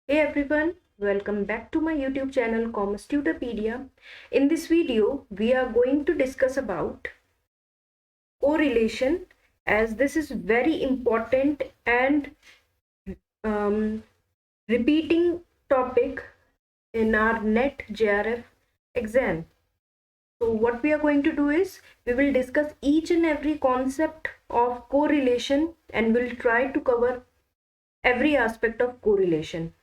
Hey everyone, welcome back to my YouTube channel Commerce Tutorpedia. In this video, we are going to discuss about correlation, as this is very important and um, repeating topic in our NET JRF exam. So what we are going to do is we will discuss each and every concept of correlation and we'll try to cover every aspect of correlation.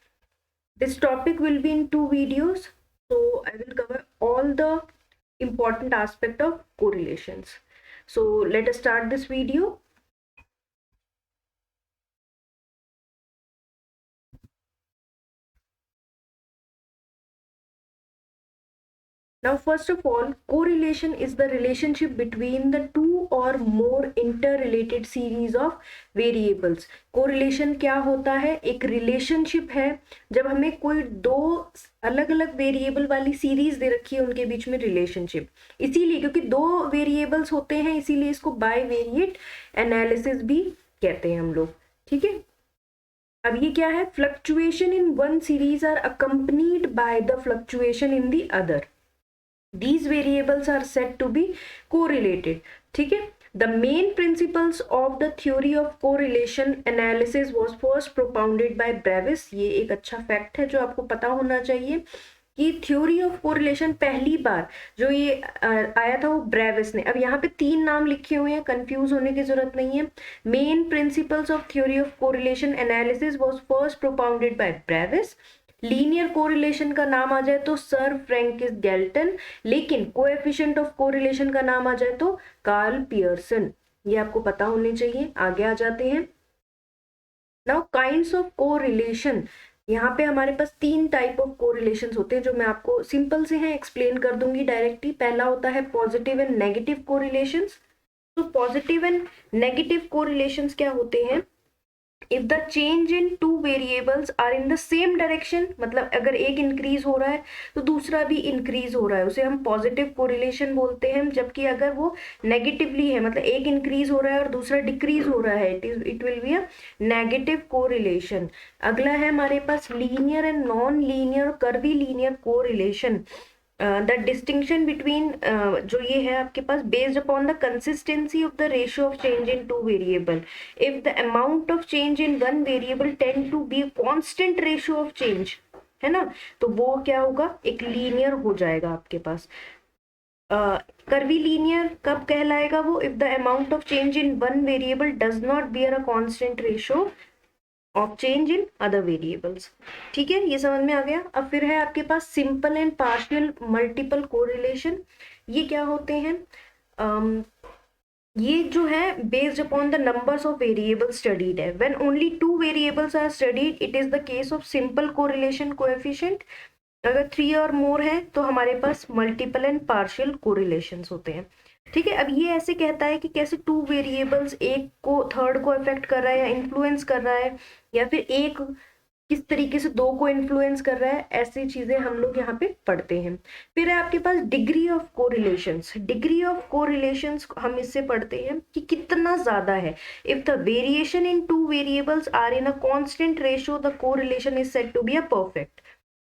This topic will be in two videos, so I will cover all the important aspect of correlations. So let us start this video. Now, first of all, correlation is the relationship between the two or more interrelated series of variables. Correlation क्या होता है? एक relationship है जब हमें कोई दो अलग अलग वेरिएबल वाली सीरीज दे रखी है, उनके बीच में रिलेशनशिप। इसीलिए क्योंकि दो वेरिएबल्स होते हैं, इसीलिए इसको बाइवेरिएट एनालिसिस भी कहते हैं हम लोग। ठीक है, अब ये क्या है? Fluctuation in one series are accompanied by the fluctuation in the other. These variables are said to be correlated. ठीक है, the main principles of the theory of correlation analysis was first propounded by Brevis. ये एक अच्छा fact है जो आपको पता होना चाहिए कि थ्योरी ऑफ कोरिलेशन पहली बार जो ये आया था वो ब्रेविस ने। अब यहाँ पे तीन नाम लिखे हुए हैं, कंफ्यूज होने की जरूरत नहीं है। Main principles of theory of correlation analysis was first propounded bye Brevis. Linear correlation का नाम आ जाए तो सर फ्रैंकिस गैल्टन, लेकिन कोएफिशिएंट ऑफ कोरिलेशन का नाम आ जाए तो कार्ल पियर्सन। ये आपको पता होने चाहिए। आगे आ जाते हैं। नाउ काइंड्स ऑफ कोरिलेशन, यहाँ पे हमारे पास तीन टाइप ऑफ कोरिलेशन होते हैं जो मैं आपको सिंपल से हैं एक्सप्लेन कर दूंगी डायरेक्टली। पहला होता है पॉजिटिव एंड नेगेटिव कोरिलेशन। तो पॉजिटिव एंड नेगेटिव कोरिलेशन क्या होते हैं? If the change in two variables are in the same direction, मतलब अगर एक इंक्रीज हो रहा है तो दूसरा भी इंक्रीज हो रहा है, उसे हम पॉजिटिव कोरिलेशन बोलते हैं। जबकि अगर वो नेगेटिवली है, मतलब एक इंक्रीज हो रहा है और दूसरा डिक्रीज हो रहा है, it will be a negative correlation. अगला है हमारे पास linear and non linear curvilinear correlation. The distinction between जो ये है आपके पास, based upon the consistency of the ratio of change in two variable. If the amount of change in one variable tend to be constant ratio of change, है ना, तो वो क्या होगा? एक लीनियर हो जाएगा आपके पास। कर्वी लीनियर कब कहलाएगा वो? If the amount of change in one variable does not bear a constant ratio of change in other variables. ठीक है, ये समझ में आ गया। अब फिर है आपके पास simple and partial multiple correlation. ये क्या होते हैं? ये जो है based upon the numbers of variable studied है। When only two variables are studied it is the case of simple correlation coefficient. अगर थ्री और मोर है तो हमारे पास मल्टीपल एंड पार्शियल कोरिलेशंस होते हैं। ठीक है, अब ये ऐसे कहता है कि कैसे टू वेरिएबल्स एक को थर्ड को अफेक्ट कर रहा है या इन्फ्लुएंस कर रहा है, या फिर एक किस तरीके से दो को इन्फ्लुएंस कर रहा है, ऐसी चीजें हम लोग यहाँ पे पढ़ते हैं। फिर है आपके पास degree of correlations. Degree of correlations हम इससे पढ़ते हैं कि कितना ज्यादा है। If the variation in two variables are in a constant ratio the correlation is said to be a perfect.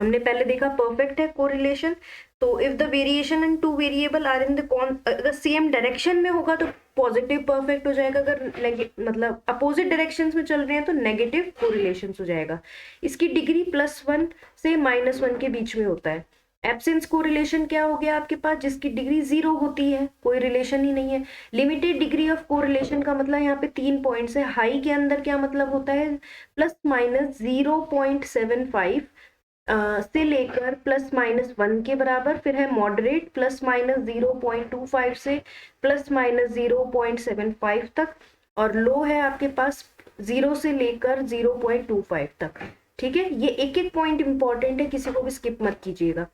हमने पहले देखा परफेक्ट है कोरिलेशन। तो if the variation in two variable are in the same direction में होगा तो positive perfect हो जाएगा। अगर मतलब अपोजिट डायरेक्शंस में चल रहे हैं तो नेगेटिव कोरिलेशन हो जाएगा। इसकी डिग्री +1 से -1 के बीच में होता है। एब्सेंस कोरिलेशन क्या हो गया आपके पास? जिसकी डिग्री 0 होती है, कोई रिलेशन ही नहीं है। लिमिटेड डिग्री ऑफ कोरिलेशन का मतलब यहाँ पे 3 पॉइंट्स है। हाई के अंदर क्या मतलब होता है? ±0.75 से लेकर +-1 के बराबर। फिर है मॉडरेट ±0.25 से +-0.75 तक, और लो है आपके पास 0 से लेकर 0.25 तक। ठीक है, ये एक एक पॉइंट इंपॉर्टेंट है, किसी को भी स्किप मत कीजिएगा।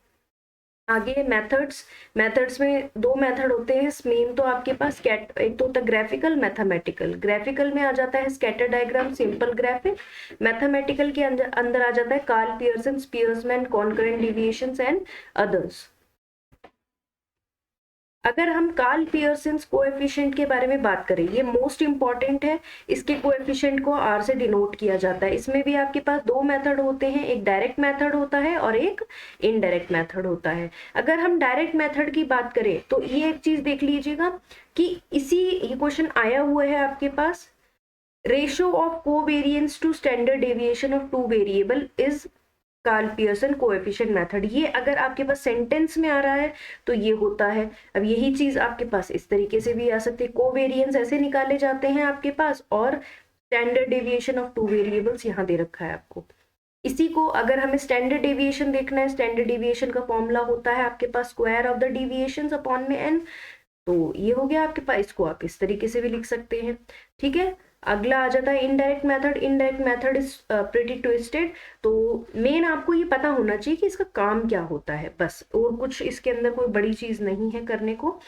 आगे मेथड्स। मेथड्स में दो मेथड होते हैं मेन, तो आपके पास एक तो होता है ग्राफिकल, मैथमेटिकल। ग्राफिकल में आ जाता है scatter diagram, simple graphic. Mathematical के अंदर आ जाता है Karl Pearson, Spearman, concurrent deviations and others. अगर हम कार्ल पियर्सन्स कोएफिशिएंट के बारे में बात करें, ये मोस्ट इंपॉर्टेंट है, इसके कोएफिशिएंट को आर से डिनोट किया जाता है। इसमें भी आपके पास दो मेथड होते हैं, एक डायरेक्ट मेथड होता है और एक इनडायरेक्ट मेथड होता है। अगर हम डायरेक्ट मेथड की बात करें तो ये एक चीज देख लीजिएगा कि ये क्वेश्चन आया हुआ है आपके पास, ratio of covariance to standard deviation of two variable is Karl Pearson coefficient method. ये अगर आपके पास सेंटेंस में आ रहा है तो ये होता है। अब यही चीज आपके पास इस तरीके से भी आ सकती है, कोवेरिएंस ऐसे निकाले जाते हैं आपके पास और standard deviation of two variables यहाँ दे रखा है आपको। इसी को अगर हमें स्टैंडर्ड डेविएशन देखना है, स्टैंडर्ड डेविएशन का फॉर्मूला होता है आपके पास square of the deviations upon में n, तो ये हो गया आपके पास। इसको आप इस तरीके से भी लिख सकते हैं, ठीक है। अगला आ जाता है indirect method. Indirect method is pretty twisted. तो मेन आपको ये पता होना चाहिए कि इसका काम क्या होता है, बस, और कुछ इसके अंदर कोई बड़ी चीज नहीं है करने को।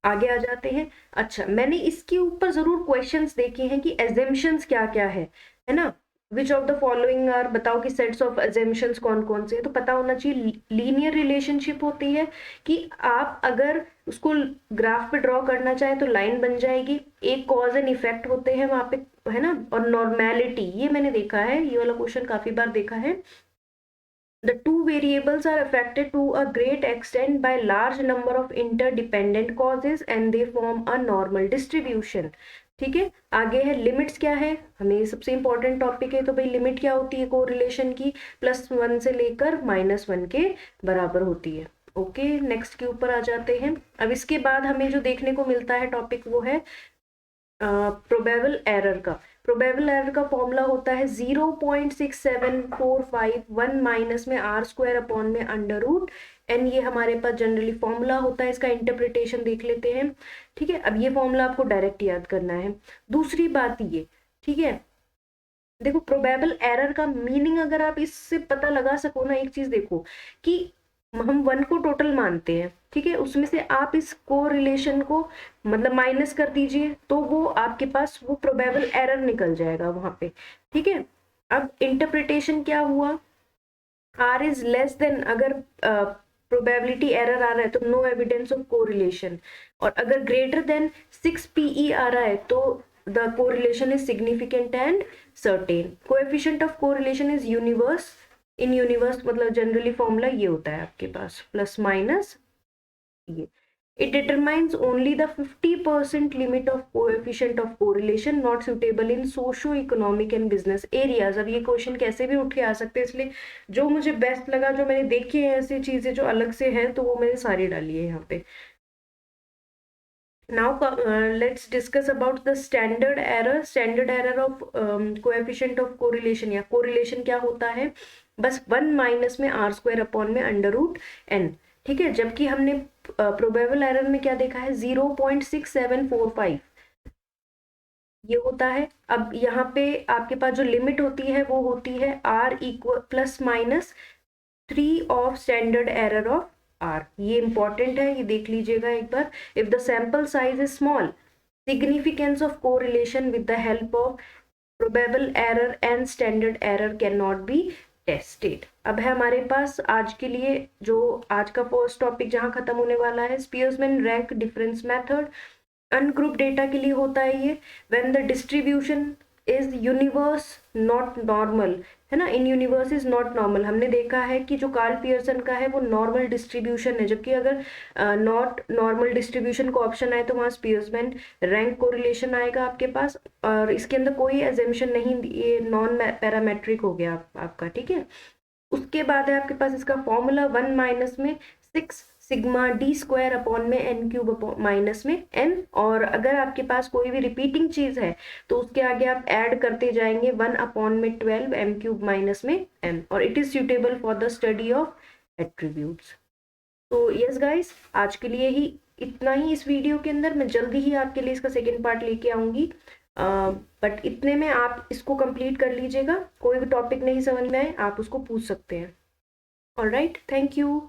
आगे आ जाते हैं। अच्छा, मैंने इसके ऊपर जरूर क्वेश्चंस देखे हैं कि एजम्पशंस क्या क्या है ना। Which of the following are, बताओ कि सेट्स ऑफ एजम्पशंस कौन कौन से हैं। तो पता होना चाहिए लीनियर रिलेशनशिप होती है कि आप अगर उसको ग्राफ पे ड्रॉ करना चाहे तो लाइन बन जाएगी, एक कॉज एंड इफेक्ट होते हैं वहां पे, है ना। और नॉर्मेलिटी, ये मैंने देखा है, ये वाला क्वेश्चन काफी बार देखा है। The two variables are affected to a great extent by large number of interdependent causes and they form a normal distribution। ठीक है। आगे है लिमिट्स क्या है, हमें सबसे इंपॉर्टेंट टॉपिक है। तो भाई लिमिट क्या होती है कोरिलेशन की, +1 से लेकर -1 के बराबर होती है। ओके, नेक्स्ट के ऊपर आ जाते हैं। अब इसके बाद हमें जो देखने को मिलता है टॉपिक वो है प्रोबेबल एरर का। प्रोबेबल एरर का फॉर्मूला होता है 0.6745 माइनस में आर स्क्वायर अपॉन में अंडर रूट एन। ये हमारे पास जनरली फॉर्मूला होता है, इसका इंटरप्रिटेशन देख लेते हैं, ठीक है। अब ये फॉर्मूला आपको डायरेक्ट याद करना है। दूसरी बात ये, ठीक है, देखो प्रोबेबल एरर का मीनिंग अगर आप इससे पता लगा सको ना, एक चीज देखो कि हम 1 को टोटल मानते हैं, ठीक है, उसमें से आप इस कोरिलेशन को मतलब माइनस कर दीजिए तो वो आपके पास वो प्रोबेबल एरर निकल जाएगा वहां पे, ठीक है। अब इंटरप्रिटेशन क्या हुआ, आर इज लेस देन, अगर प्रोबेबिलिटी एरर आ रहा है तो नो एविडेंस ऑफ कोरिलेशन, और अगर ग्रेटर देन 6 PE आ रहा है तो the correlation is significant and certain। coefficient of correlation is universe, in universe मतलब जनरली फॉर्मूला ये होता है आपके पास प्लस माइनस ये। it determines only the 50% limit of coefficient of correlation not suitable in socio-economic and business areas। अब ये question कैसे भी उठ के आ सकते हैं, इसलिए जो मुझे बेस्ट लगा, जो मैंने देखी है ऐसी चीजें जो अलग से है, तो वो मैंने सारी डाली है यहाँ पे। Now let's discuss about the standard error। standard error of coefficient of correlation, या correlation क्या होता है, बस 1 माइनस में आर स्क्वायर अपॉन में अंडर रूट एन, ठीक है। जबकि हमने प्रोबेबल एरर में क्या देखा है, 0.6745 ये होता है। अब यहाँ पे आपके पास जो लिमिट होती है वो होती है r equal +-3 of standard error of r. ये इंपॉर्टेंट है, ये देख लीजिएगा एक बार। If the sample size is small, significance of correlation with the help of probable error and standard error can not be tested. अब है हमारे पास आज के लिए जो आज का फर्स्ट टॉपिक जहां खत्म होने वाला है, Spearman rank difference method. Ungroup data के लिए होता है ये, when the distribution is universe not normal, है ना, in universe is not normal. हमने देखा है कि जो कार्ल पियर्सन का है वो नॉर्मल डिस्ट्रीब्यूशन है, जबकि अगर नॉट नॉर्मल डिस्ट्रीब्यूशन को ऑप्शन आए तो वहाँ स्पीयरमैन रैंक कोरिलेशन आएगा आपके पास, और इसके अंदर कोई एजम्पशन नहीं, ये नॉन पैरामेट्रिक हो गया आपका, ठीक है। उसके बाद है आपके पास इसका फॉर्मूला 1 माइनस में 6 सिग्मा डी स्क्वायर अपॉन में एन क्यूब माइनस में एन, और अगर आपके पास कोई भी रिपीटिंग चीज है तो उसके आगे आप ऐड करते जाएंगे 1 अपॉन में 12 एम क्यूब माइनस में एन, और it is suitable for the study of attributes. तो यस गाइस, आज के लिए ही इतना ही इस वीडियो के अंदर। मैं जल्दी ही आपके लिए इसका सेकेंड पार्ट लेके आऊंगी, बट इतने में आप इसको कंप्लीट कर लीजिएगा। कोई भी टॉपिक नहीं समझ में आए आप उसको पूछ सकते हैं। Alright, thank you.